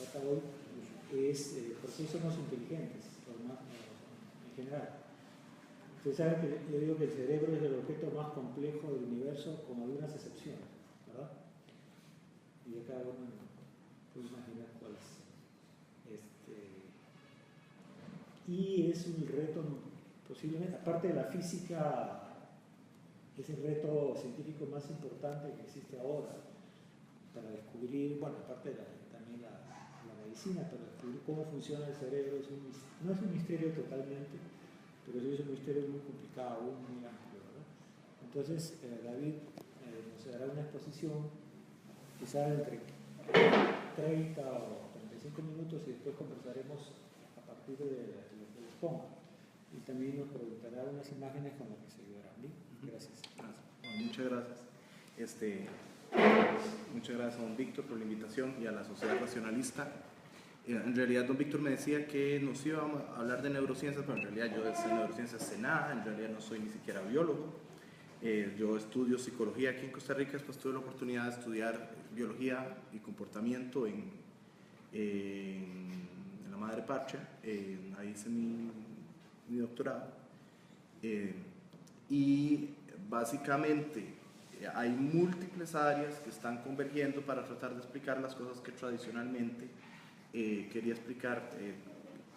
hasta hoy es por qué somos inteligentes en general. Ustedes saben que yo digo que el cerebro es el objeto más complejo del universo, con algunas excepciones, ¿verdad? Y ya cada uno puede imaginar cuáles. Y es un reto, posiblemente, aparte de la física, es el reto científico más importante que existe ahora para descubrir, bueno, aparte de también la medicina, para descubrir cómo funciona el cerebro. No es un misterio totalmente, pero sí es un misterio muy complicado, muy amplio, ¿verdad? Entonces, David nos dará una exposición, quizás entre 30 o 35 minutos, y después conversaremos a partir de lo que les ponga. Y también nos preguntará unas imágenes con las que se ayudarán. Gracias. Bueno, muchas gracias. Muchas gracias a don Víctor por la invitación y a la Sociedad Racionalista. En realidad don Víctor me decía que nos íbamos a hablar de neurociencias, pero en realidad yo de neurociencias sé nada, en realidad no soy ni siquiera biólogo. Yo estudio psicología aquí en Costa Rica, después tuve la oportunidad de estudiar biología y comportamiento en la Madre Patria, ahí hice mi doctorado. Y básicamente hay múltiples áreas que están convergiendo para tratar de explicar las cosas que tradicionalmente quería explicar,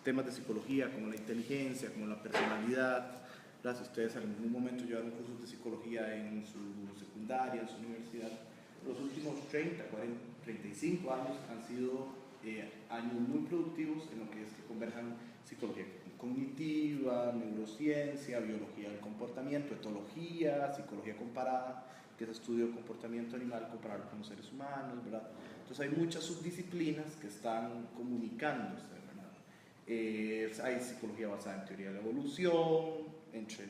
temas de psicología como la inteligencia, como la personalidad. Si ustedes en algún momento llevaron cursos de psicología en su secundaria, en su universidad, los últimos 30, 40, 35 años han sido años muy productivos en lo que es que converjan psicología cognitiva, neurociencia, biología del comportamiento, etología, psicología comparada, que es estudio del comportamiento animal comparado con los seres humanos, ¿verdad? Entonces hay muchas subdisciplinas que están comunicándose, ¿verdad? Hay psicología basada en teoría de la evolución, entre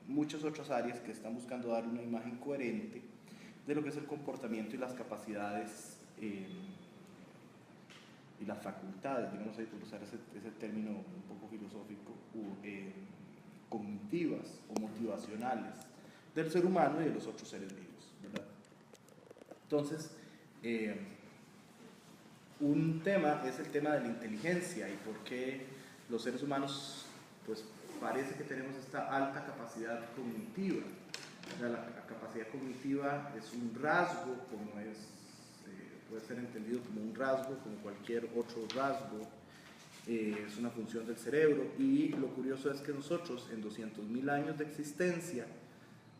muchas otras áreas que están buscando dar una imagen coherente de lo que es el comportamiento y las capacidades y las facultades, digamos ahí por usar ese término un poco filosófico, cognitivas o motivacionales del ser humano y de los otros seres vivos, ¿verdad? Entonces, un tema es el tema de la inteligencia y por qué los seres humanos, pues parece que tenemos esta alta capacidad cognitiva. O sea, la capacidad cognitiva es un rasgo, como puede ser entendido como un rasgo, como cualquier otro rasgo, es una función del cerebro. Y lo curioso es que nosotros en 200.000 años de existencia,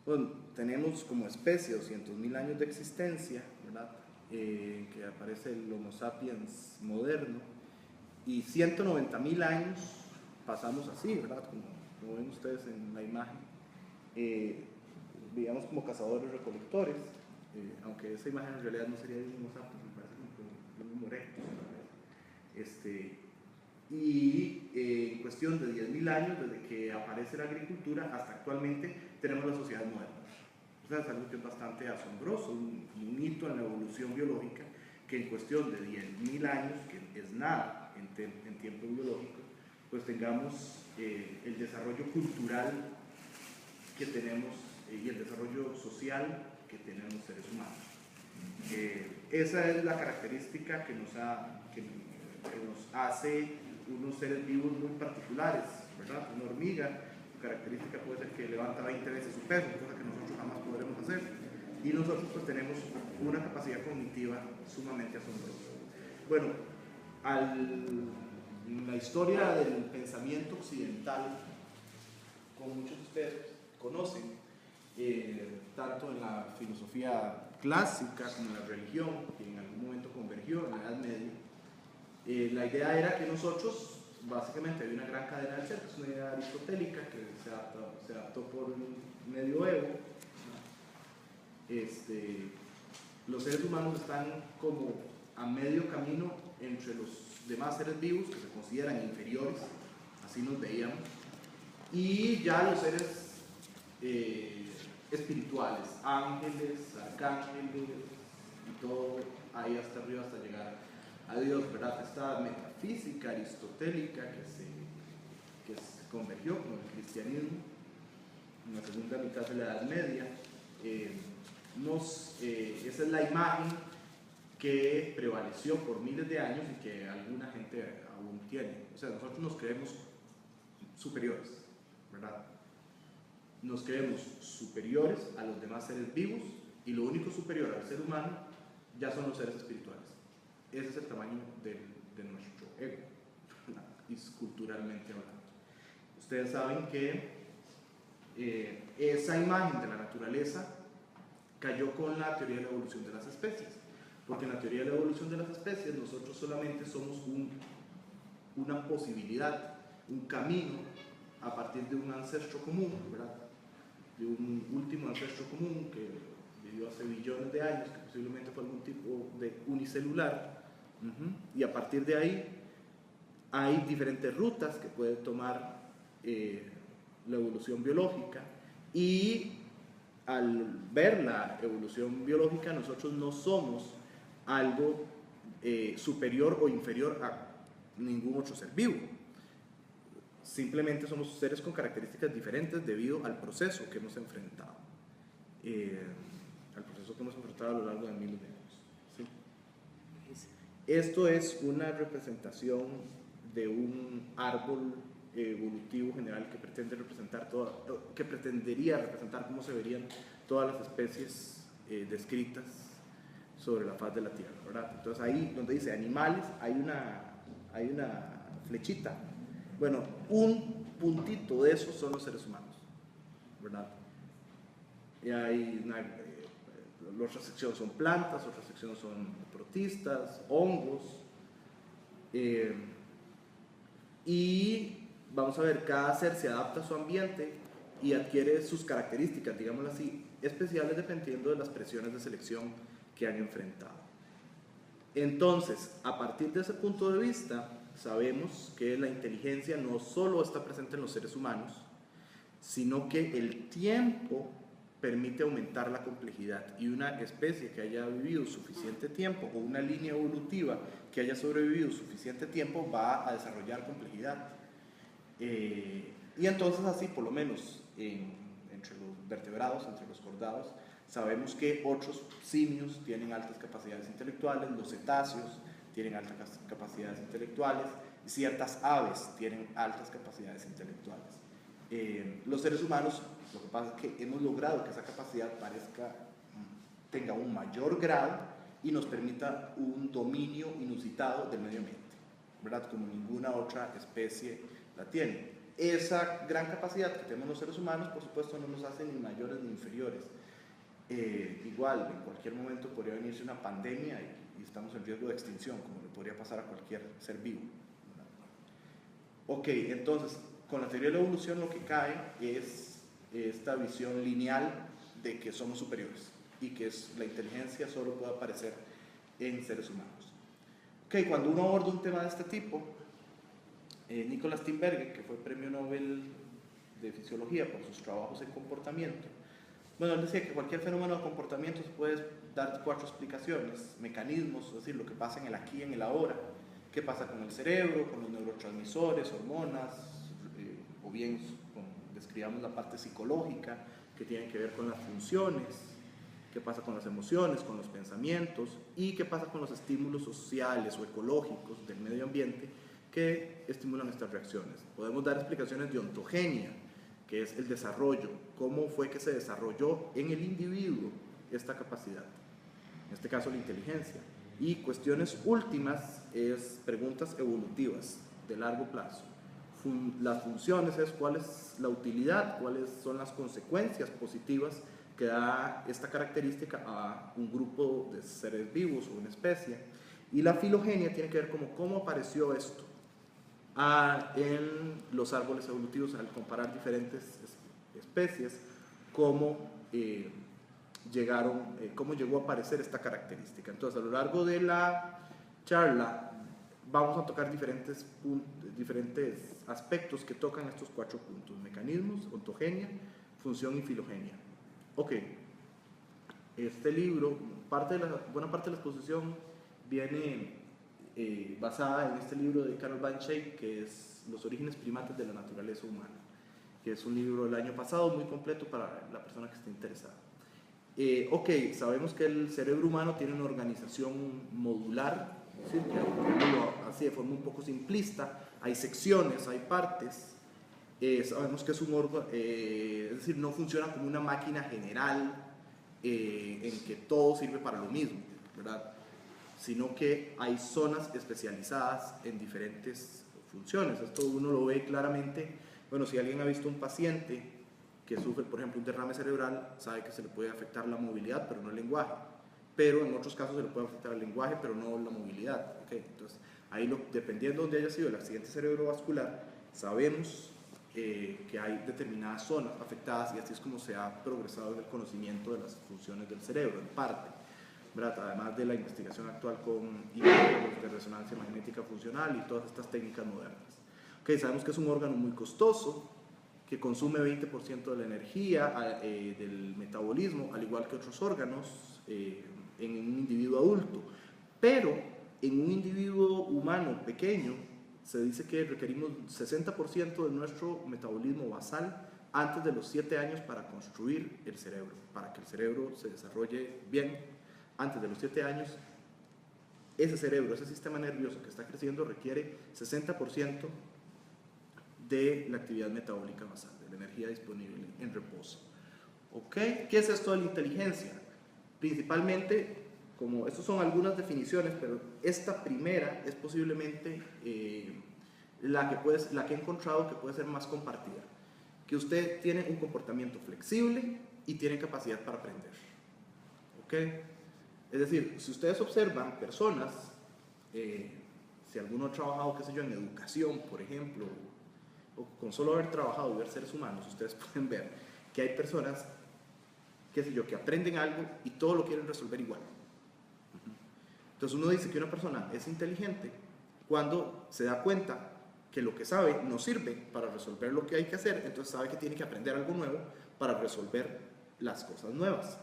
bueno, tenemos como especie 200.000 años de existencia, ¿verdad? Que aparece el Homo sapiens moderno, y 190.000 años pasamos así, ¿verdad? Como ven ustedes en la imagen, digamos como cazadores recolectores, aunque esa imagen en realidad no sería de un Homo sapiens, me parece como un Homo erectus, y en cuestión de 10.000 años, desde que aparece la agricultura hasta actualmente, tenemos la sociedad moderna. O sea, es algo que es bastante asombroso, un hito en la evolución biológica, que en cuestión de 10.000 años, que es nada en tiempo biológico, pues tengamos el desarrollo cultural que tenemos y el desarrollo social que tenemos los seres humanos. Esa es la característica que nos hace unos seres vivos muy particulares, ¿verdad? Una hormiga, su característica puede ser que levanta 20 veces su peso, cosa que nosotros jamás podremos hacer, y nosotros pues tenemos una capacidad cognitiva sumamente asombrosa. Bueno, la historia del pensamiento occidental, como muchos de ustedes conocen, tanto en la filosofía clásica como en la religión, que en algún momento convergió en la Edad Media, la idea era que nosotros, básicamente, hay una gran cadena del ser, es una idea aristotélica que se adaptó por el medioevo. Los seres humanos están como a medio camino entre los demás seres vivos, que se consideran inferiores, así nos veíamos, y ya los seres espirituales, ángeles, arcángeles, y todo ahí hasta arriba, hasta llegar a Dios, ¿verdad? Esta metafísica aristotélica que se convergió con el cristianismo en la segunda mitad de la Edad Media, esa es la imagen que prevaleció por miles de años y que alguna gente aún tiene. O sea, nosotros nos creemos superiores, ¿verdad? Nos creemos superiores a los demás seres vivos y lo único superior al ser humano ya son los seres espirituales. Ese es el tamaño de nuestro ego, y culturalmente hablando. Ustedes saben que esa imagen de la naturaleza cayó con la teoría de la evolución de las especies, porque en la teoría de la evolución de las especies nosotros solamente somos una posibilidad, un camino a partir de un ancestro común, ¿verdad? De un último ancestro común que vivió hace billones de años, que posiblemente fue algún tipo de unicelular, y a partir de ahí hay diferentes rutas que puede tomar la evolución biológica, y al ver la evolución biológica nosotros no somos algo superior o inferior a ningún otro ser vivo. Simplemente somos seres con características diferentes debido al proceso que hemos enfrentado. Al proceso que hemos enfrentado a lo largo de miles de años. ¿Sí? Esto es una representación de un árbol evolutivo general que pretende representar que pretendería representar cómo se verían todas las especies descritas sobre la faz de la Tierra, ¿verdad? Entonces ahí donde dice animales hay una flechita. Bueno, un puntito de esos son los seres humanos, ¿verdad? Y hay otra sección son plantas, otra sección son protistas, hongos, y vamos a ver, cada ser se adapta a su ambiente y adquiere sus características, digámoslo así, especiales dependiendo de las presiones de selección que han enfrentado. Entonces, a partir de ese punto de vista, sabemos que la inteligencia no solo está presente en los seres humanos, sino que el tiempo permite aumentar la complejidad, y una especie que haya vivido suficiente tiempo o una línea evolutiva que haya sobrevivido suficiente tiempo va a desarrollar complejidad. Y entonces así, por lo menos entre los vertebrados, entre los chordados, sabemos que otros simios tienen altas capacidades intelectuales, los cetáceos tienen altas capacidades intelectuales, ciertas aves tienen altas capacidades intelectuales. Los seres humanos, lo que pasa es que hemos logrado que esa capacidad tenga un mayor grado y nos permita un dominio inusitado del medio ambiente, ¿verdad? Como ninguna otra especie la tiene. Esa gran capacidad que tenemos los seres humanos, por supuesto, no nos hace ni mayores ni inferiores. Igual, en cualquier momento podría venirse una pandemia y estamos en riesgo de extinción, como le podría pasar a cualquier ser vivo, ¿verdad? Ok, entonces, con la teoría de la evolución lo que cae es esta visión lineal de que somos superiores y que la inteligencia solo puede aparecer en seres humanos. Ok, cuando uno aborda un tema de este tipo, Nicholas Tinbergen, que fue premio Nobel de Fisiología por sus trabajos en comportamiento, bueno, él decía que cualquier fenómeno de comportamiento se puede dar 4 explicaciones, mecanismos, es decir, lo que pasa en el aquí y en el ahora, qué pasa con el cerebro, con los neurotransmisores, hormonas, o bien describamos la parte psicológica que tiene que ver con las funciones, qué pasa con las emociones, con los pensamientos, y qué pasa con los estímulos sociales o ecológicos del medio ambiente que estimulan estas reacciones. Podemos dar explicaciones de ontogenia, que es el desarrollo, cómo fue que se desarrolló en el individuo esta capacidad, en este caso la inteligencia. Y cuestiones últimas es preguntas evolutivas de largo plazo. Las funciones es cuál es la utilidad, cuáles son las consecuencias positivas que da esta característica a un grupo de seres vivos o una especie. Y la filogenia tiene que ver como cómo apareció esto en los árboles evolutivos, al comparar diferentes especies, cómo llegó a aparecer esta característica. Entonces, a lo largo de la charla vamos a tocar diferentes aspectos que tocan estos 4 puntos: mecanismos, ontogenia, función y filogenia. Ok, este libro, buena parte de la exposición viene basada en este libro de Carol Van Schaik, que es Los orígenes primates de la naturaleza humana, que es un libro del año pasado muy completo para la persona que esté interesada. Ok, sabemos que el cerebro humano tiene una organización modular, ¿sí? Así de forma un poco simplista, hay secciones, hay partes, sabemos que es un órgano, es decir, no funciona como una máquina general en que todo sirve para lo mismo, ¿verdad? Sino que hay zonas especializadas en diferentes funciones. Esto uno lo ve claramente, bueno, si alguien ha visto un paciente que sufre, por ejemplo, un derrame cerebral, sabe que se le puede afectar la movilidad, pero no el lenguaje. Pero en otros casos se le puede afectar el lenguaje, pero no la movilidad. ¿Okay? Entonces, ahí dependiendo de dónde haya sido el accidente cerebrovascular, sabemos que hay determinadas zonas afectadas y así es como se ha progresado en el conocimiento de las funciones del cerebro, en parte, ¿verdad? Además de la investigación actual con inhibidores de resonancia magnética funcional y todas estas técnicas modernas. Okay, sabemos que es un órgano muy costoso, que consume 20% de la energía del metabolismo, al igual que otros órganos en un individuo adulto. Pero en un individuo humano pequeño, se dice que requerimos 60% de nuestro metabolismo basal antes de los 7 años para construir el cerebro, para que el cerebro se desarrolle bien. Antes de los 7 años, ese cerebro, ese sistema nervioso que está creciendo requiere 60% de la actividad metabólica basal, de la energía disponible en reposo. ¿Ok? ¿Qué es esto de la inteligencia? Principalmente, como estas son algunas definiciones, pero esta primera es posiblemente la que he encontrado que puede ser más compartida. Que usted tiene un comportamiento flexible y tiene capacidad para aprender. ¿Ok? Es decir, si ustedes observan personas, si alguno ha trabajado, qué sé yo, en educación, por ejemplo, o con solo haber trabajado y ver seres humanos, ustedes pueden ver que hay personas, qué sé yo, que aprenden algo y todo lo quieren resolver igual. Entonces uno dice que una persona es inteligente cuando se da cuenta que lo que sabe no sirve para resolver lo que hay que hacer, entonces sabe que tiene que aprender algo nuevo para resolver las cosas nuevas.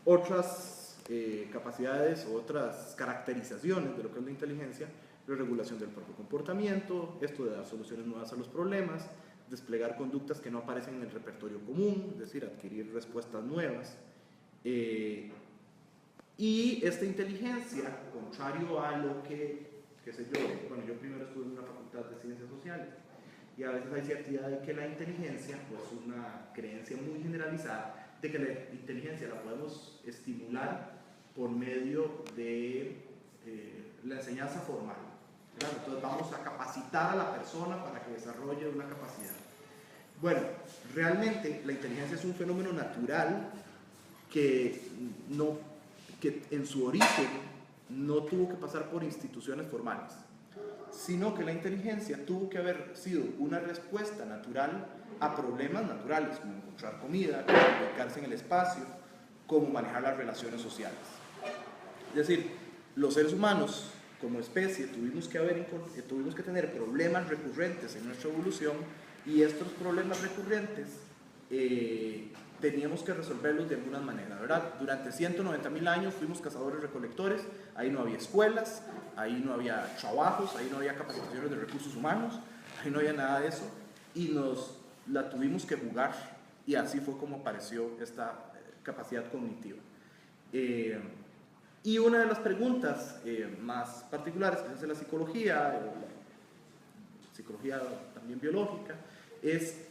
Otras capacidades o otras caracterizaciones de lo que es la inteligencia: la regulación del propio comportamiento, esto de dar soluciones nuevas a los problemas, desplegar conductas que no aparecen en el repertorio común, es decir, adquirir respuestas nuevas. Y esta inteligencia, contrario a lo que, qué sé yo, bueno, yo primero estuve en una facultad de ciencias sociales y a veces hay cierta idea de que la inteligencia, pues una creencia muy generalizada de que la inteligencia la podemos estimular por medio de la enseñanza formal. ¿Verdad? Entonces vamos a capacitar a la persona para que desarrolle una capacidad. Bueno, realmente la inteligencia es un fenómeno natural que en su origen no tuvo que pasar por instituciones formales, sino que la inteligencia tuvo que haber sido una respuesta natural a problemas naturales, como encontrar comida, como ubicarse en el espacio, como manejar las relaciones sociales. Es decir, los seres humanos como especie tuvimos que tener problemas recurrentes en nuestra evolución, y estos problemas recurrentes teníamos que resolverlos de alguna manera, ¿verdad? Durante 190.000 años fuimos cazadores-recolectores, ahí no había escuelas, ahí no había trabajos, ahí no había capacitaciones de recursos humanos, ahí no había nada de eso, y la tuvimos que jugar, y así fue como apareció esta capacidad cognitiva. Y una de las preguntas más particulares que hace la psicología también biológica, es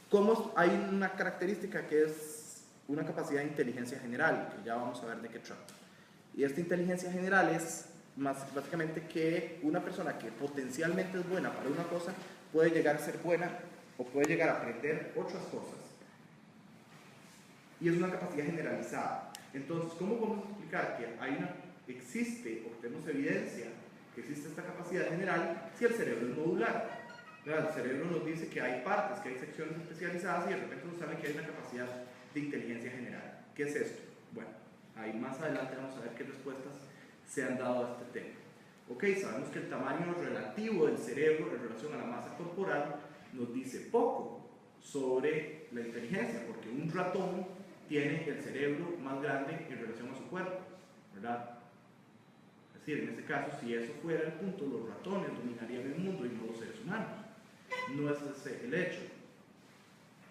cómo hay una característica que es una capacidad de inteligencia general, que ya vamos a ver de qué trata. Y esta inteligencia general es básicamente que una persona que potencialmente es buena para una cosa puede llegar a ser buena o puede llegar a aprender otras cosas. Y es una capacidad generalizada. Entonces, ¿cómo podemos explicar que existe, o tenemos evidencia que existe esta capacidad general si el cerebro es modular? ¿Verdad? El cerebro nos dice que hay partes, que hay secciones especializadas, y de repente nos sale que hay una capacidad de inteligencia general. ¿Qué es esto? Bueno, ahí más adelante vamos a ver qué respuestas se han dado a este tema. Ok, sabemos que el tamaño relativo del cerebro en relación a la masa corporal nos dice poco sobre la inteligencia, porque un ratón tiene el cerebro más grande en relación a su cuerpo, ¿verdad? Es decir, en este caso, si eso fuera el punto, los ratones dominarían el mundo y no los seres humanos. No es ese el hecho.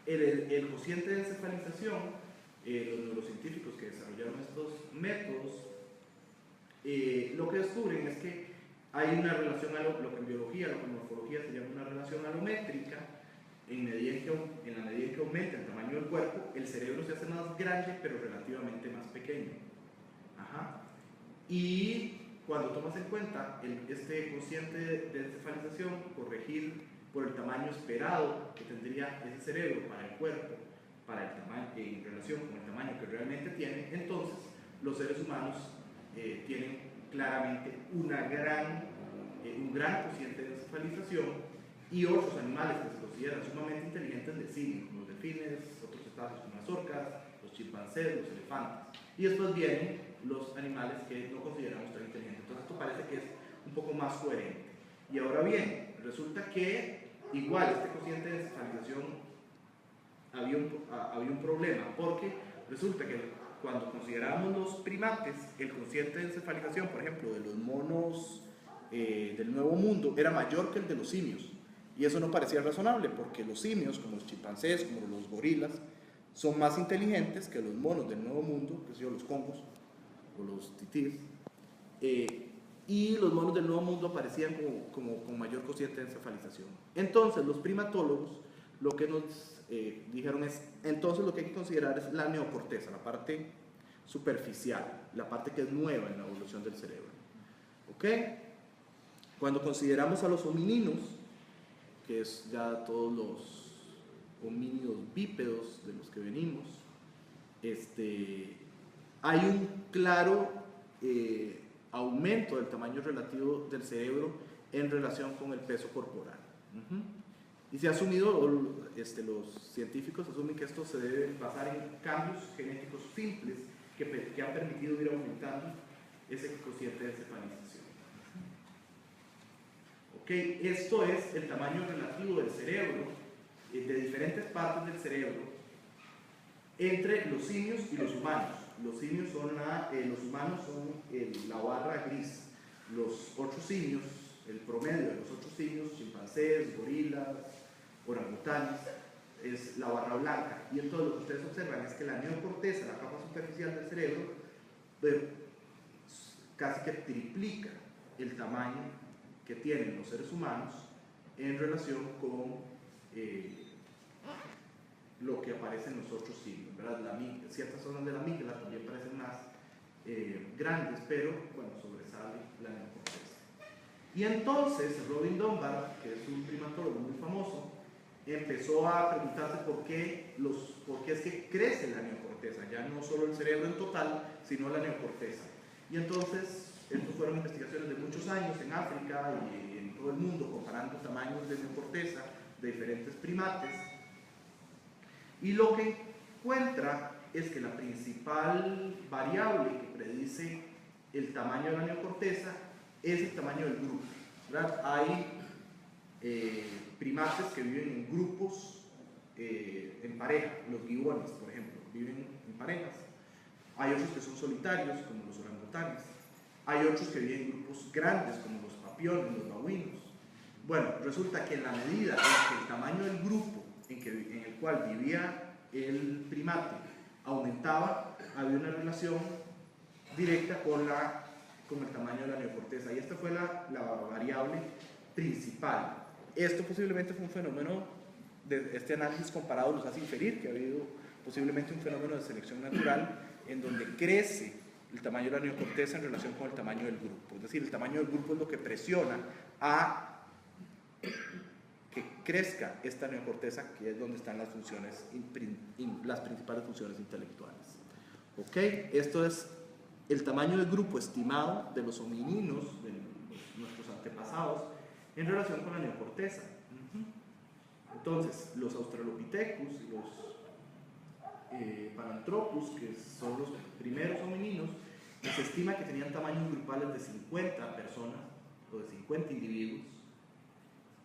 el cociente de encefalización, los neurocientíficos que desarrollaron estos métodos, lo que descubren es que hay una relación, lo que en biología, lo que en morfología se llama una relación alométrica. En la medida en que aumenta el tamaño del cuerpo, el cerebro se hace más grande, pero relativamente más pequeño. Ajá. Y cuando tomas en cuenta este cociente de encefalización, corregir por el tamaño esperado que tendría ese cerebro para el cuerpo, para el tamaño, en relación con el tamaño que realmente tiene, entonces los seres humanos tienen claramente un gran cociente de encefalización, y otros animales que se consideran sumamente inteligentes le siguen, como los delfines, otros cetáceos como las orcas, los chimpancés, los elefantes. Y después vienen los animales que no consideramos tan inteligentes. Entonces esto parece que es un poco más coherente. Y ahora bien, resulta que igual este cociente de encefalización había un problema, porque resulta que cuando consideramos los primates, el cociente de encefalización, por ejemplo, de los monos del Nuevo Mundo, era mayor que el de los simios. Y eso no parecía razonable, porque los simios, como los chimpancés, como los gorilas, son más inteligentes que los monos del Nuevo Mundo, que son los congos o los titíes, y los monos del Nuevo Mundo aparecían con mayor cociente de encefalización. Entonces los primatólogos lo que nos dijeron es, entonces lo que hay que considerar es la neocorteza, la parte superficial, la parte que es nueva en la evolución del cerebro. ¿Ok? Cuando consideramos a los homininos, que es ya todos los homínidos bípedos de los que venimos, hay un claro aumento del tamaño relativo del cerebro en relación con el peso corporal. Y se ha asumido, los científicos asumen que esto se debe basar en cambios genéticos simples que han permitido ir aumentando ese cociente de encefalización. Okay, esto es el tamaño relativo del cerebro, de diferentes partes del cerebro, entre los simios y los humanos. Los simios son los humanos son la barra gris. Los otros simios, el promedio de los otros simios, chimpancés, gorilas, orangutanes, es la barra blanca. Y entonces lo que ustedes observan es que la neocorteza, la capa superficial del cerebro, casi que triplica el tamaño que tienen los seres humanos en relación con lo que aparece en los otros simios, ¿verdad? Ciertas zonas de la amígdala también parecen más grandes, pero bueno, sobresale la neocorteza. Y entonces Robin Dunbar, que es un primatólogo muy famoso, empezó a preguntarse por qué es que crece la neocorteza, ya no solo el cerebro en total, sino la neocorteza. Y entonces, estas fueron investigaciones de muchos años en África y en todo el mundo, comparando tamaños de neocorteza de diferentes primates. Y lo que encuentra es que la principal variable que predice el tamaño de la neocorteza es el tamaño del grupo, ¿verdad? Hay primates que viven en grupos en pareja, los gibones, por ejemplo, viven en parejas. Hay otros que son solitarios, como los orangutanes. Hay otros que viven en grupos grandes, como los papiones, los babuinos. Bueno, resulta que en la medida en que el tamaño del grupo en el cual vivía el primate aumentaba, había una relación directa con el tamaño de la neocorteza. Y esta fue la variable principal. Esto posiblemente fue un fenómeno, este análisis comparado nos hace inferir que ha habido posiblemente un fenómeno de selección natural en donde crece el tamaño de la neocorteza en relación con el tamaño del grupo. Es decir, el tamaño del grupo es lo que presiona a que crezca esta neocorteza, que es donde están las funciones, las principales funciones intelectuales. ¿Ok? Esto es el tamaño del grupo estimado de los homininos, de nuestros antepasados, en relación con la neocorteza. Entonces, los australopithecus y los Paranthropus, que son los primeros homininos, se estima que tenían tamaños grupales de 50 personas o de 50 individuos,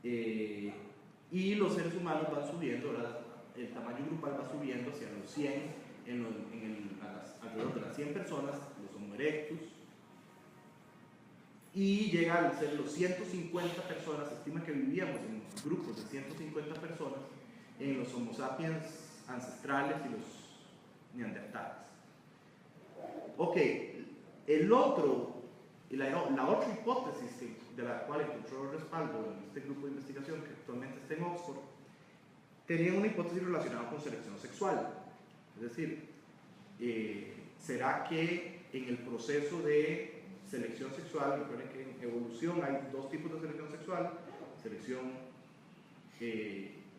y los seres humanos van subiendo, ¿verdad? El tamaño grupal va subiendo hacia los 100, alrededor de las 100 personas, los Homo erectus, y llega a ser los 150 personas. Se estima que vivíamos en grupos de 150 personas en los Homo sapiens ancestrales y los neandertales. Ok, la otra hipótesis de la cual encontró respaldo en este grupo de investigación que actualmente está en Oxford, tenía una hipótesis relacionada con selección sexual. Es decir, ¿será que en el proceso de selección sexual, recuerden que en evolución hay dos tipos de selección sexual, selección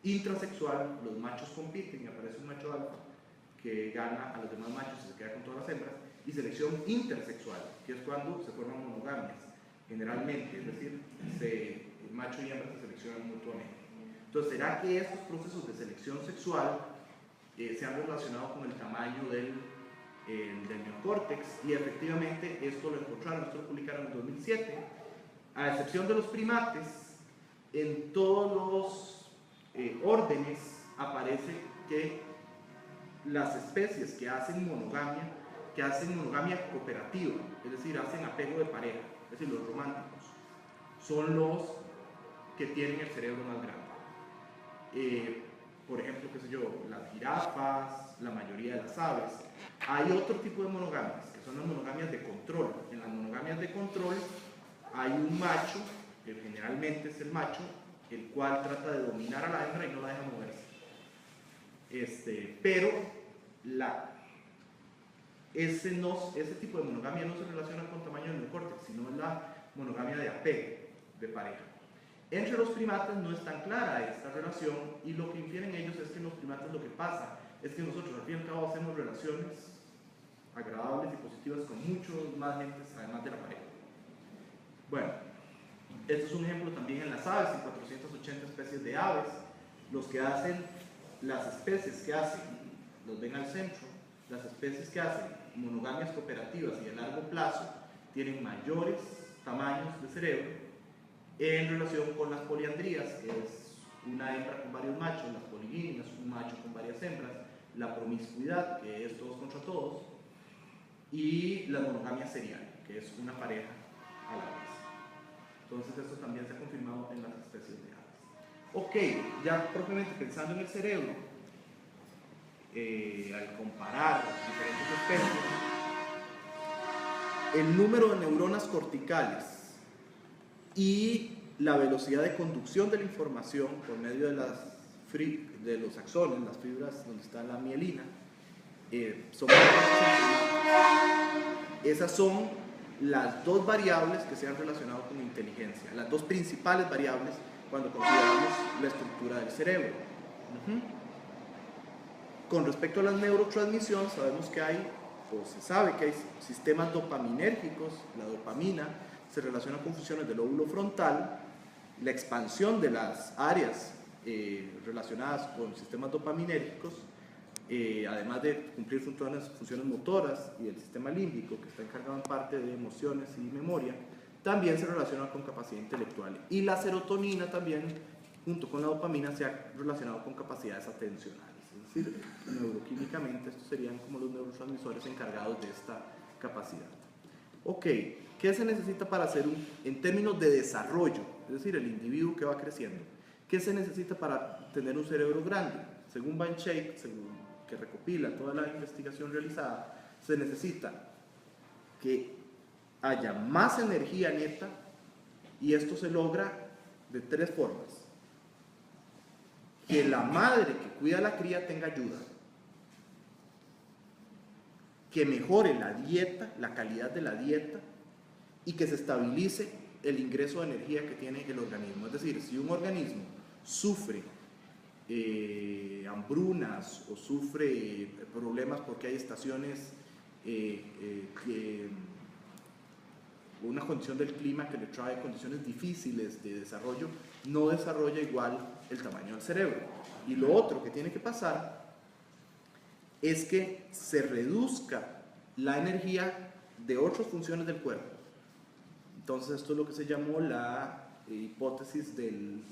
intrasexual, los machos compiten y aparece un macho alfa que gana a los demás machos y se queda con todas las hembras, y selección intersexual, que es cuando se forman monogamias, generalmente, es decir, macho y hembra se seleccionan mutuamente. Entonces, ¿será que estos procesos de selección sexual se han relacionado con el tamaño del neocórtex? Y efectivamente esto lo encontraron, esto lo publicaron en 2007, a excepción de los primates, en todos los órdenes aparece que las especies que hacen monogamia cooperativa, es decir, hacen apego de pareja, es decir, los románticos, son los que tienen el cerebro más grande. Por ejemplo, qué sé yo, las jirafas, la mayoría de las aves. Hay otro tipo de monogamias, que son las monogamias de control. En las monogamias de control hay un macho, que generalmente es el macho, el cual trata de dominar a la hembra y no la deja moverse. Pero ese tipo de monogamia no se relaciona con tamaño del neocórtex, sino es la monogamia de apego, de pareja. Entre los primates no es tan clara esta relación, y lo que infieren ellos es que en los primates lo que pasa es que nosotros al fin y al cabo hacemos relaciones agradables y positivas con muchos más gentes además de la pareja. Bueno, esto es un ejemplo también en las aves, en 480 especies de aves. Las especies que hacen, los ven al centro, las especies que hacen monogamias cooperativas y a largo plazo tienen mayores tamaños de cerebro en relación con las poliandrías, que es una hembra con varios machos, las poligíneas, un macho con varias hembras, la promiscuidad, que es todos contra todos, y la monogamia serial, que es una pareja a la vez. Entonces esto también se ha confirmado en las especies de aves. Ok, ya propiamente pensando en el cerebro, al comparar diferentes especies, el número de neuronas corticales y la velocidad de conducción de la información por medio de los axones, las fibras donde está la mielina, esas son las dos variables que se han relacionado con inteligencia, las dos principales variables cuando consideramos la estructura del cerebro. Con respecto a la neurotransmisión, sabemos que se sabe que hay sistemas dopaminérgicos. La dopamina se relaciona con funciones del lóbulo frontal, la expansión de las áreas relacionadas con sistemas dopaminérgicos, además de cumplir funciones motoras, y el sistema límbico, que está encargado en parte de emociones y memoria, también se relaciona con capacidad intelectual. Y la serotonina también, junto con la dopamina, se ha relacionado con capacidades atencionales. Es decir, neuroquímicamente estos serían como los neurotransmisores encargados de esta capacidad. Ok, ¿qué se necesita para hacer en términos de desarrollo? Es decir, el individuo que va creciendo. ¿Qué se necesita para tener un cerebro grande? Según Van Schaik, que recopila toda la investigación realizada, se necesita que haya más energía neta, y esto se logra de tres formas. Que la madre que cuida a la cría tenga ayuda, que mejore la dieta, la calidad de la dieta, y que se estabilice el ingreso de energía que tiene el organismo. Es decir, si un organismo sufre hambrunas o sufre problemas porque hay estaciones, una condición del clima que le trae condiciones difíciles de desarrollo, no desarrolla igual el tamaño del cerebro. Y lo otro que tiene que pasar es que se reduzca la energía de otras funciones del cuerpo. Entonces esto es lo que se llamó la hipótesis del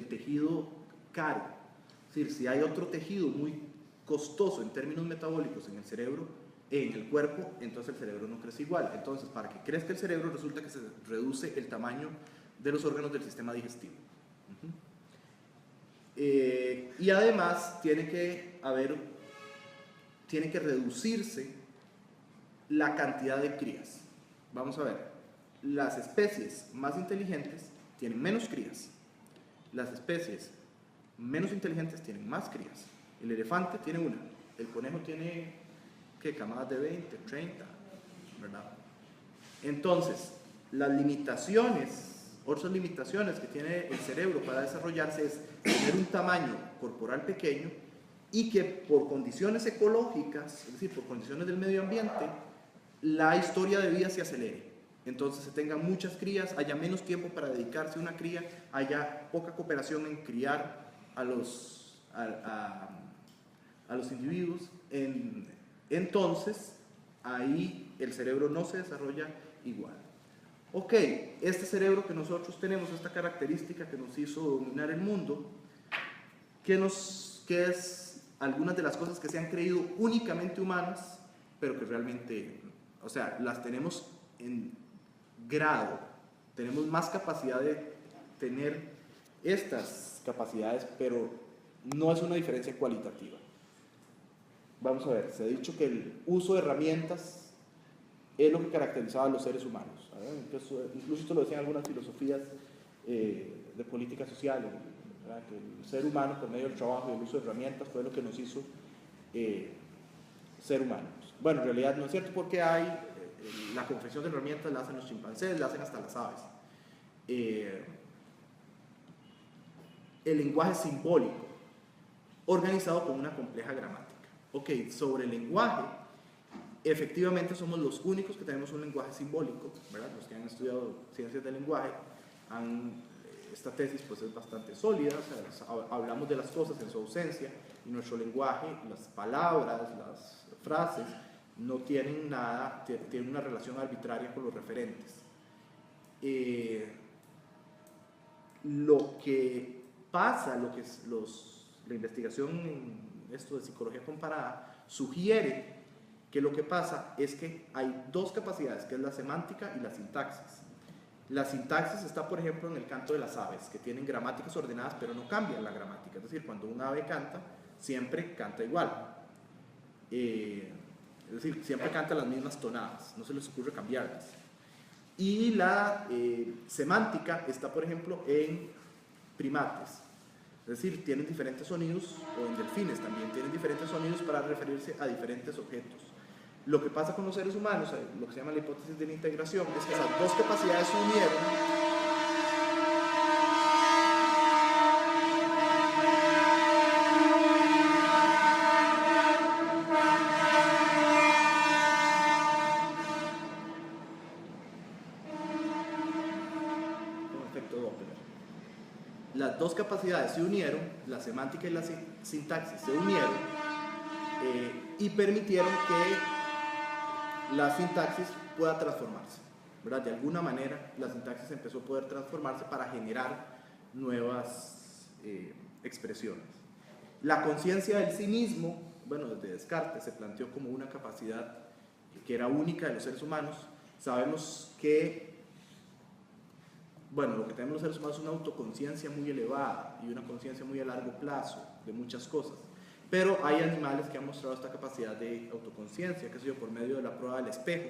tejido caro. Es decir, si hay otro tejido muy costoso en términos metabólicos en el cerebro, en el cuerpo, entonces el cerebro no crece igual. Entonces, para que crezca el cerebro, resulta que se reduce el tamaño de los órganos del sistema digestivo. Y además tiene que reducirse la cantidad de crías. Vamos a ver, las especies más inteligentes tienen menos crías, las especies menos inteligentes tienen más crías. El elefante tiene una, el conejo tiene, ¿qué? Camadas de 20, 30, ¿verdad? Entonces, las limitaciones, otras limitaciones que tiene el cerebro para desarrollarse es tener un tamaño corporal pequeño y que por condiciones ecológicas, es decir, por condiciones del medio ambiente, la historia de vida se acelere. Entonces se tengan muchas crías, haya menos tiempo para dedicarse a una cría, haya poca cooperación en criar a los individuos. Entonces, ahí el cerebro no se desarrolla igual. Ok, este cerebro que nosotros tenemos, esta característica que nos hizo dominar el mundo, ¿qué es algunas de las cosas que se han creído únicamente humanas, pero que realmente, o sea, las tenemos en grado, tenemos más capacidad de tener estas capacidades, pero no es una diferencia cualitativa. Vamos a ver, se ha dicho que el uso de herramientas es lo que caracterizaba a los seres humanos. Incluso esto lo decían algunas filosofías de política social, ¿verdad? Que el ser humano, por medio del trabajo y el uso de herramientas, fue lo que nos hizo ser humanos. Bueno, en realidad no es cierto, porque hay la confección de herramientas la hacen los chimpancés, la hacen hasta las aves. El lenguaje simbólico, organizado con una compleja gramática. Ok, sobre el lenguaje, efectivamente somos los únicos que tenemos un lenguaje simbólico, ¿verdad? Los que han estudiado ciencias del lenguaje, esta tesis pues es bastante sólida, o sea, hablamos de las cosas en su ausencia, y nuestro lenguaje, las palabras, las frases, no tienen nada, tienen una relación arbitraria con los referentes. Lo que pasa, la investigación en esto de psicología comparada sugiere que lo que pasa es que hay dos capacidades, que es la semántica y la sintaxis. La sintaxis está, por ejemplo, en el canto de las aves, que tienen gramáticas ordenadas, pero no cambian la gramática. Es decir, cuando un ave canta, siempre canta igual. Es decir, siempre canta las mismas tonadas, no se les ocurre cambiarlas. Y la semántica está, por ejemplo, en primates. Es decir, tienen diferentes sonidos, o en delfines también tienen diferentes sonidos para referirse a diferentes objetos. Lo que pasa con los seres humanos, lo que se llama la hipótesis de la integración, es que esas dos capacidades se unieron. Las dos capacidades se unieron, la semántica y la sintaxis se unieron y permitieron que la sintaxis pueda transformarse, ¿verdad? De alguna manera la sintaxis empezó a poder transformarse para generar nuevas expresiones. La conciencia del sí mismo, bueno, desde Descartes se planteó como una capacidad que era única de los seres humanos. Sabemos que bueno, lo que tenemos los seres humanos es una autoconciencia muy elevada y una conciencia muy a largo plazo de muchas cosas. Pero hay animales que han mostrado esta capacidad de autoconciencia, que sé yo, por medio de la prueba del espejo,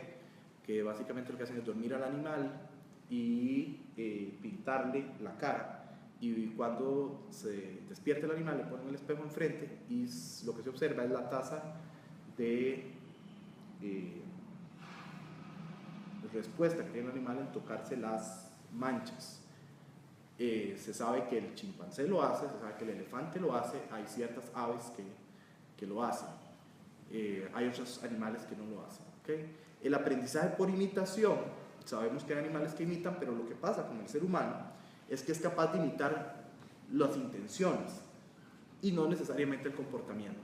que básicamente lo que hacen es dormir al animal y pintarle la cara. Y cuando se despierta el animal, le ponen el espejo enfrente y lo que se observa es la tasa de respuesta que tiene el animal en tocarse las manchas. Se sabe que el chimpancé lo hace, se sabe que el elefante lo hace, hay ciertas aves que lo hacen, hay otros animales que no lo hacen, ¿okay? El aprendizaje por imitación, sabemos que hay animales que imitan, pero lo que pasa con el ser humano es que es capaz de imitar las intenciones y no necesariamente el comportamiento.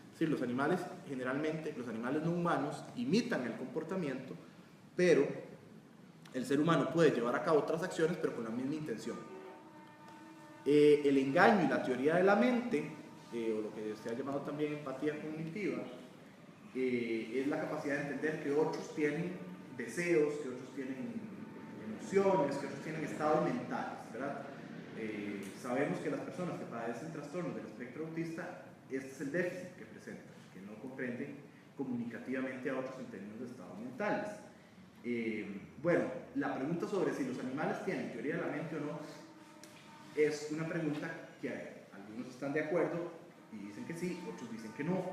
Es decir, los animales generalmente, los animales no humanos imitan el comportamiento, pero el ser humano puede llevar a cabo otras acciones, pero con la misma intención. El engaño y la teoría de la mente, o lo que se ha llamado también empatía cognitiva, es la capacidad de entender que otros tienen deseos, que otros tienen emociones, que otros tienen estados mentales, ¿verdad? Sabemos que las personas que padecen trastornos del espectro autista, este es el déficit que presentan, que no comprenden comunicativamente a otros en términos de estados mentales. Bueno, la pregunta sobre si los animales tienen teoría de la mente o no es una pregunta que algunos están de acuerdo y dicen que sí, otros dicen que no.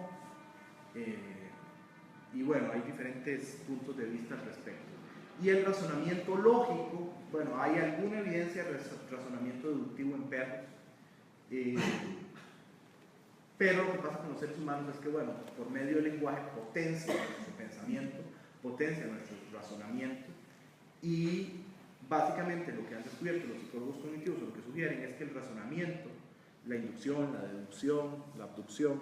Y bueno, hay diferentes puntos de vista al respecto. Y el razonamiento lógico, bueno, hay alguna evidencia de razonamiento deductivo en perros, pero lo que pasa con los seres humanos es que, bueno, por medio del lenguaje potencia nuestro pensamiento, potencia nuestro razonamiento, y básicamente lo que han descubierto los psicólogos cognitivos o lo que sugieren es que el razonamiento, la inducción, la deducción, la abducción,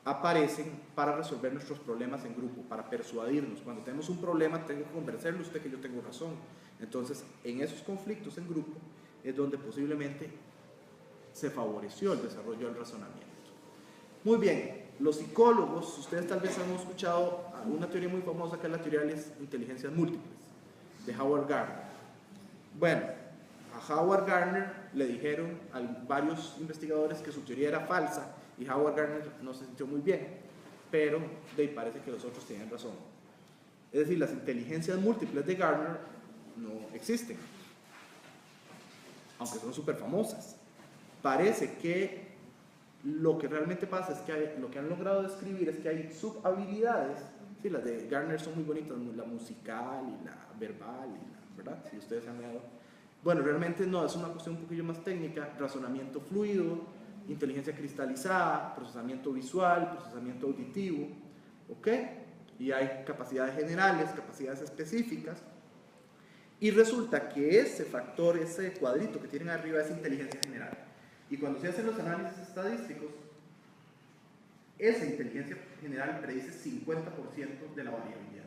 aparecen para resolver nuestros problemas en grupo, para persuadirnos. Cuando tenemos un problema, tengo que convencerle a usted que yo tengo razón. Entonces, en esos conflictos en grupo es donde posiblemente se favoreció el desarrollo del razonamiento. Muy bien, los psicólogos, ustedes tal vez han escuchado una teoría muy famosa que es la teoría de las inteligencias múltiples, de Howard Gardner. Bueno, a Howard Gardner le dijeron a varios investigadores que su teoría era falsa y Howard Gardner no se sintió muy bien, pero parece que los otros tenían razón. Es decir, las inteligencias múltiples de Gardner no existen, aunque son súper famosas. Parece que lo que realmente pasa es que lo que han logrado describir es que hay subhabilidades. Sí, las de Gardner son muy bonitas, la musical y la verbal, ¿verdad? Si ustedes han dado. Bueno, realmente no, es una cuestión un poquillo más técnica: razonamiento fluido, inteligencia cristalizada, procesamiento visual, procesamiento auditivo, ¿ok? Y hay capacidades generales, capacidades específicas, y resulta que ese factor, ese cuadrito que tienen arriba es inteligencia general. Y cuando se hacen los análisis estadísticos, esa inteligencia general predice 50% de la variabilidad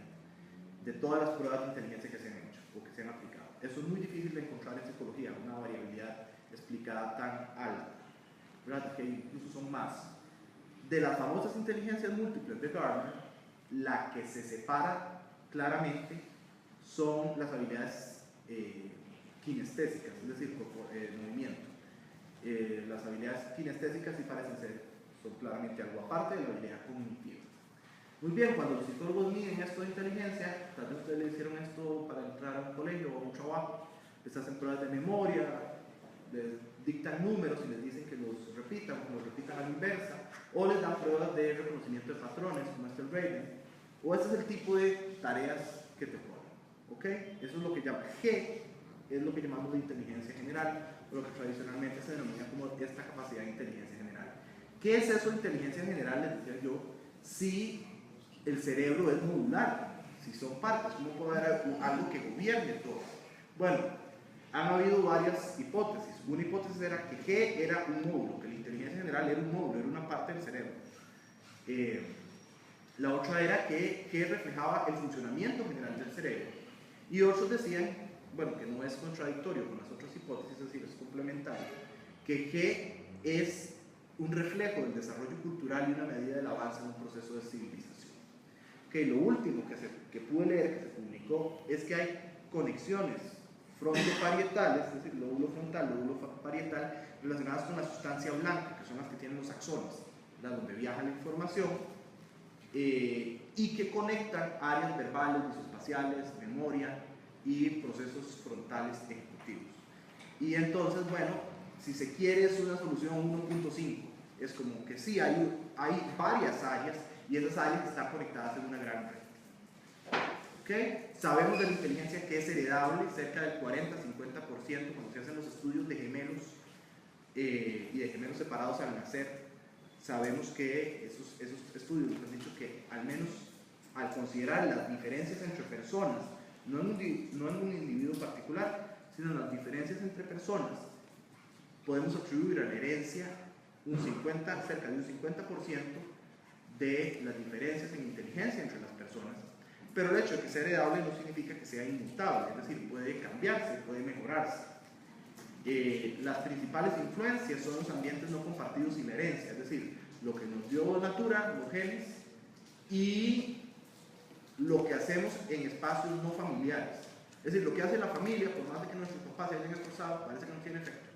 de todas las pruebas de inteligencia que se han hecho o que se han aplicado. Eso es muy difícil de encontrar en psicología, una variabilidad explicada tan alta, ¿verdad? Que incluso son más. De las famosas inteligencias múltiples de Gardner, la que se separa claramente son las habilidades kinestésicas, es decir, movimiento. Las habilidades kinestésicas sí parecen ser, son claramente algo aparte de la habilidad cognitiva. Muy bien, cuando los psicólogos miden esto de inteligencia, tal vez ustedes le hicieron esto para entrar a un colegio o a un trabajo, les hacen pruebas de memoria, les dictan números y les dicen que los repitan a la inversa, o les dan pruebas de reconocimiento de patrones, como este el Raven, o ese es el tipo de tareas que te ponen, ¿ok? Eso es lo que llaman G, es lo que llamamos de inteligencia general, lo que tradicionalmente se denomina como esta capacidad de inteligencia general. ¿Qué es eso de inteligencia general? Les decía yo, si el cerebro es modular, si son partes, ¿cómo puede haber algo que gobierne todo? Bueno, han habido varias hipótesis. Una hipótesis era que G era un módulo, que la inteligencia general era un módulo, era una parte del cerebro. La otra era que G reflejaba el funcionamiento general del cerebro. Y otros decían, bueno, que no es contradictorio con las otras hipótesis, es decir, es complementario, que G es un reflejo del desarrollo cultural y una medida del avance en un proceso de civilización. Que lo último que pude leer, que se publicó, es que hay conexiones frontoparietales, es decir, lóbulo frontal, lóbulo parietal, relacionadas con la sustancia blanca, que son las que tienen los axones, ¿verdad? Donde viaja la información, y que conectan áreas verbales, visoespaciales, memoria y procesos frontales ejecutivos. Y entonces, bueno, si se quiere es una solución 1.5, es como que sí, hay varias áreas y esas áreas están conectadas en una gran red. ¿Okay? Sabemos de la inteligencia que es heredable, cerca del 40-50% cuando se hacen los estudios de gemelos y de gemelos separados al nacer. Sabemos que esos estudios nos han dicho que al menos al considerar las diferencias entre personas, no en un individuo particular, sino en las diferencias entre personas, podemos atribuir a la herencia cerca de un 50% de las diferencias en inteligencia entre las personas, pero el hecho de que sea heredable no significa que sea inmutable, es decir, puede cambiarse, puede mejorarse. Las principales influencias son los ambientes no compartidos y la herencia, es decir, lo que nos dio natura, los genes, y lo que hacemos en espacios no familiares. Es decir, lo que hace la familia, por más de que nuestros papás se hayan esforzado, parece que no tiene efecto.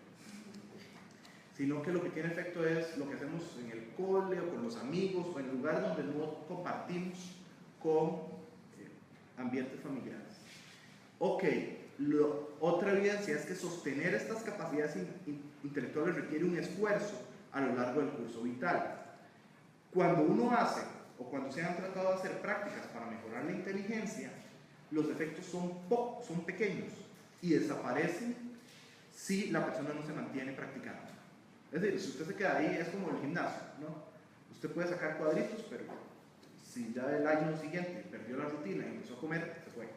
Sino que lo que tiene efecto es lo que hacemos en el cole o con los amigos o en lugares donde no compartimos con ambientes familiares. Ok, otra evidencia es que sostener estas capacidades intelectuales requiere un esfuerzo a lo largo del curso vital. Cuando uno hace o cuando se han tratado de hacer prácticas para mejorar la inteligencia, los efectos son pequeños y desaparecen si la persona no se mantiene practicando. Es decir, si usted se queda ahí, es como el gimnasio, ¿no? Usted puede sacar cuadritos, pero si ya el año siguiente perdió la rutina y empezó a comer, se fue.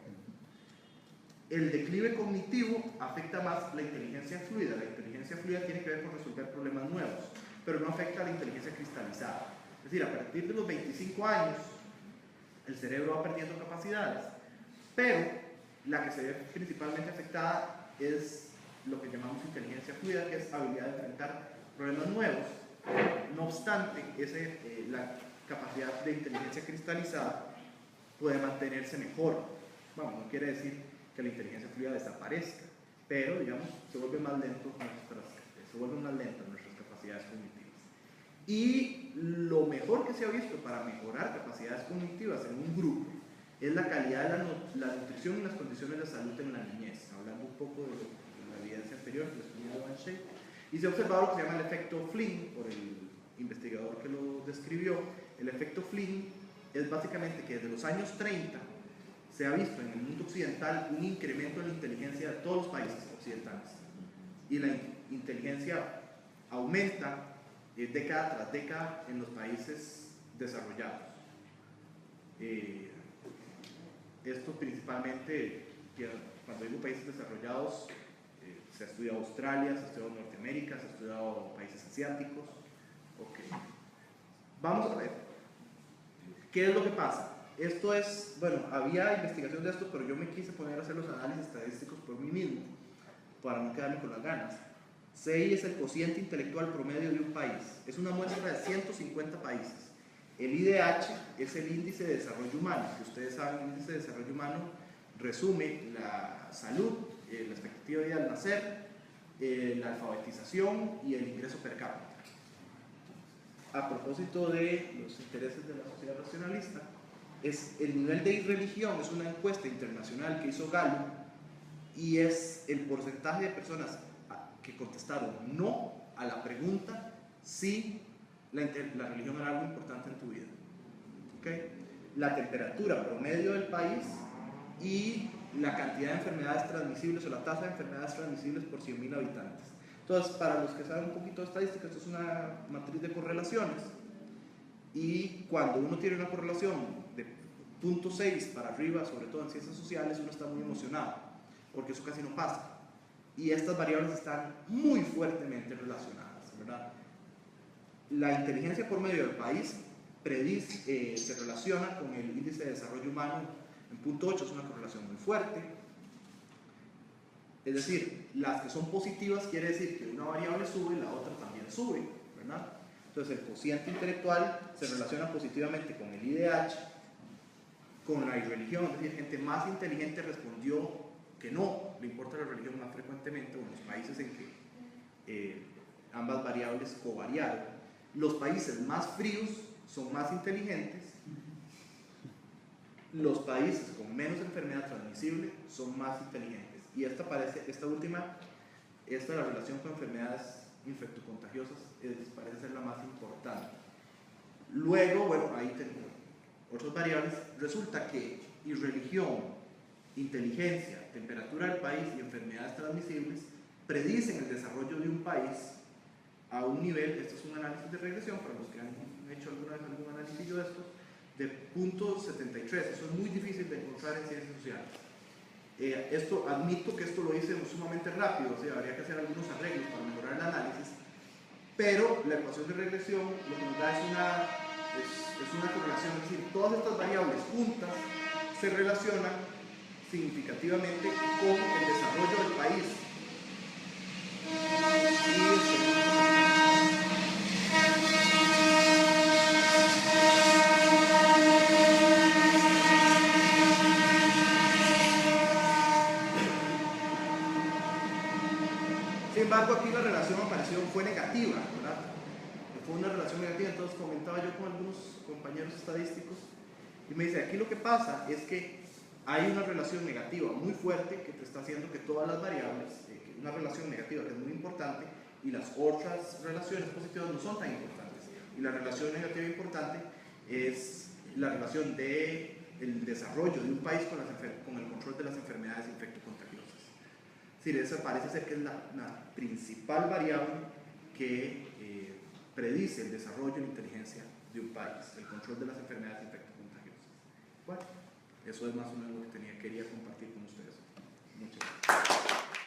El declive cognitivo afecta más la inteligencia fluida. La inteligencia fluida tiene que ver con resolver problemas nuevos, pero no afecta a la inteligencia cristalizada. Es decir, a partir de los 25 años, el cerebro va perdiendo capacidades, pero la que se ve principalmente afectada es lo que llamamos inteligencia fluida, que es habilidad de enfrentar problemas nuevos. No obstante, la capacidad de inteligencia cristalizada puede mantenerse mejor. Vamos, no quiere decir que la inteligencia fluida desaparezca, pero digamos, se vuelven más lentas nuestras capacidades cognitivas. Y lo mejor que se ha visto para mejorar capacidades cognitivas en un grupo es la calidad de la nutrición y las condiciones de salud en la niñez, hablando un poco de la evidencia anterior que les ponía Van Shea. Y se ha observado lo que se llama el efecto Flynn, por el investigador que lo describió. El efecto Flynn es básicamente que desde los años 30 se ha visto en el mundo occidental un incremento en la inteligencia de todos los países occidentales. Y la inteligencia aumenta década tras década en los países desarrollados. Esto principalmente, cuando digo países desarrollados, se ha estudiado Australia, se ha estudiado Norteamérica, se ha estudiado países asiáticos. Okay. Vamos a ver, ¿qué es lo que pasa? Esto es, bueno, había investigación de esto, pero yo me quise poner a hacer los análisis estadísticos por mí mismo, para no quedarme con las ganas. CI es el cociente intelectual promedio de un país. Es una muestra de 150 países. El IDH es el índice de desarrollo humano, que ustedes saben, el índice de desarrollo humano resume la salud, la expectativa de vida al nacer, la alfabetización y el ingreso per cápita. A propósito de los intereses de la sociedad racionalista, el nivel de irreligión es una encuesta internacional que hizo Gallup y es el porcentaje de personas que contestaron no a la pregunta si la religión era algo importante en tu vida. ¿Okay? La temperatura promedio del país y la cantidad de enfermedades transmisibles o la tasa de enfermedades transmisibles por 100.000 habitantes. Entonces, para los que saben un poquito de estadística, esto es una matriz de correlaciones y cuando uno tiene una correlación de 0.6 para arriba, sobre todo en ciencias sociales, uno está muy emocionado porque eso casi no pasa. Y estas variables están muy fuertemente relacionadas, ¿verdad? La inteligencia por medio del país se relaciona con el índice de desarrollo humano en 0.8, es una correlación muy fuerte. Es decir, las que son positivas quiere decir que una variable sube y la otra también sube, ¿verdad? Entonces el cociente intelectual se relaciona positivamente con el IDH, con la irreligión, es decir, gente más inteligente respondió que no le importa la religión más frecuentemente, o en los países en que ambas variables covariaron. Los países más fríos son más inteligentes, los países con menos enfermedad transmisible son más inteligentes. Y esta última, la relación con enfermedades infectocontagiosas, parece ser la más importante. Luego, bueno, ahí tenemos otras variables. Resulta que irreligión, inteligencia, temperatura del país y enfermedades transmisibles predicen el desarrollo de un país a un nivel, esto es un análisis de regresión, para los que han hecho alguna vez algún análisis de esto, de 0.73, eso es muy difícil de encontrar en ciencias sociales. Admito que esto lo hice sumamente rápido, o sea, habría que hacer algunos arreglos para mejorar el análisis, pero la ecuación de regresión lo que nos da es una correlación, es decir, todas estas variables juntas se relacionan significativamente con el desarrollo del país. fue una relación negativa. Entonces comentaba yo con algunos compañeros estadísticos y me dice, aquí lo que pasa es que hay una relación negativa muy fuerte que te está haciendo que todas las variables, una relación negativa que es muy importante y las otras relaciones positivas no son tan importantes. Y la relación negativa importante es la relación del desarrollo de un país con el control de las enfermedades infectocontagiosas. Es decir, esa parece ser que es la principal variable que predice el desarrollo y la inteligencia de un país, el control de las enfermedades infectocontagiosas. Bueno, eso es más o menos lo que quería compartir con ustedes. Muchas gracias.